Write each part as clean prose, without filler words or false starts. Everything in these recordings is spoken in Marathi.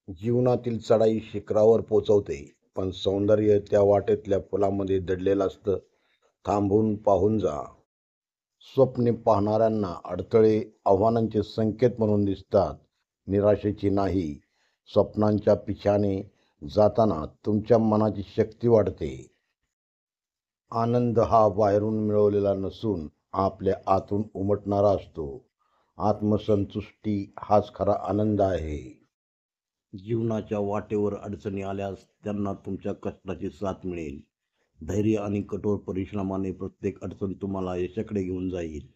जीवनातील चढाई शिखरावर पोचवते, पण सौंदर्य त्या वाटेतल्या फुलामध्ये दडलेलं असतं. थांबून पाहून जा. स्वप्ने पाहणाऱ्यांना अडथळे आव्हानांचे संकेत म्हणून दिसतात, निराशेची नाही. स्वप्नांच्या पिछाने जाताना तुमच्या मनाची शक्ती वाढते. आनंद हा बाहेरून मिळवलेला नसून आपल्या आतून उमटणारा असतो. आत्मसंतुष्टी हाच खरा आनंद आहे. जीवनाच्या वाटेवर अडचणी आल्यास त्यांना तुमच्या कष्टाची साथ मिळेल. धैर्य आणि कठोर परिश्रमाने प्रत्येक अडचण तुम्हाला यशाकडे घेऊन जाईल.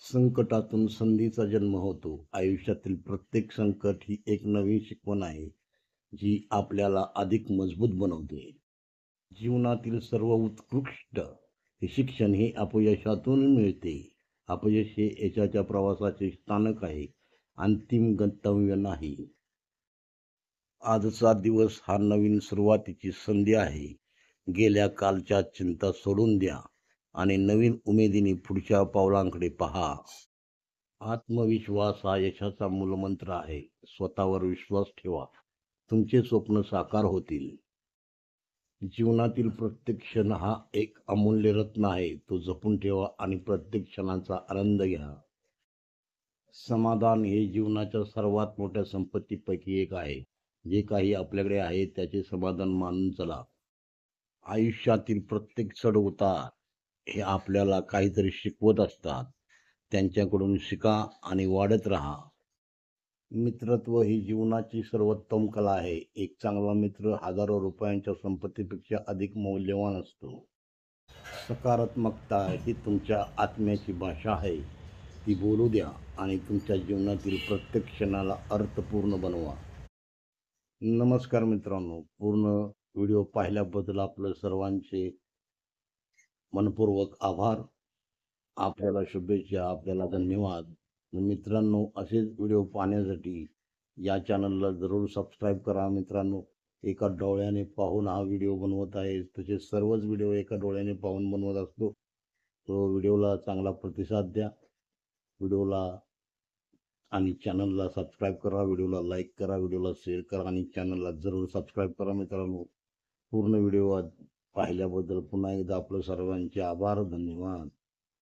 संकटातून संधीचा जन्म होतो. आयुष्यातील प्रत्येक संकट ही एक नवीन शिकवण आहे, जी आपल्याला अधिक मजबूत बनवते. जीवनातील सर्व उत्कृष्ट हे शिक्षण हे अपयशातून मिळते. अपयश हे यशाच्या प्रवासाचे स्थानक आहे, अंतिम गंतव्य नाही. आजचा दिवस हा नवीन सुरुवातीची संधी आहे. गेल्या कालच्या चिंता सोडून द्या आणि नवीन उमेदीने पुढच्या पावलांकडे पहा. आत्मविश्वास हा यशाचा मूलमंत्र आहे. स्वतःवर विश्वास ठेवा, तुमचे स्वप्न साकार होतील. जीवनातील प्रत्येक क्षण हा एक अमूल्य रत्न आहे. तो जपून ठेवा आणि प्रत्येक क्षणाचा आनंद घ्या. समाधान हे जीवनाच्या सर्वात मोठ्या संपत्तीपैकी एक आहे. जे काही आपल्याकडे आहे त्याचे समाधान मानून चला. आयुष्यातील प्रत्येक चढ उतार हे आपल्याला काहीतरी शिकवत असतात. त्यांच्याकडून शिका आणि वाढत राहा. मित्रत्व ही जीवनाची सर्वोत्तम कला आहे. एक चांगला मित्र हजारो रुपयांच्या संपत्तीपेक्षा अधिक मौल्यवान असतो. सकारात्मकता ही तुमच्या आत्म्याची भाषा आहे. ती बोलू द्या आणि तुमच्या जीवनातील प्रत्येक क्षणाला अर्थपूर्ण बनवा. नमस्कार मित्रांनो, पूर्ण व्हिडिओ पाहिल्याबद्दल आपलं सर्वांचे मनपूर्वक आभार. आपल्याला शुभेच्छा, आपल्याला धन्यवाद. मित्रांनो, असेच व्हिडिओ पाहण्यासाठी या चॅनलला जरूर सबस्क्राईब करा. मित्रांनो, एका डोळ्याने पाहून हा व्हिडिओ बनवत आहे. तसेच सर्वच व्हिडिओ एका डोळ्याने पाहून बनवत असतो. तो व्हिडिओला चांगला प्रतिसाद द्या. व्हिडिओला आणि चॅनलला सबस्क्राईब करा. व्हिडिओला लाईक करा, व्हिडिओला शेअर करा आणि चॅनलला जरूर सबस्क्राईब करा. मित्रांनो, पूर्ण व्हिडिओ पाहिल्याबद्दल पुन्हा एकदा आपलं सर्वांचे आभार. धन्यवाद.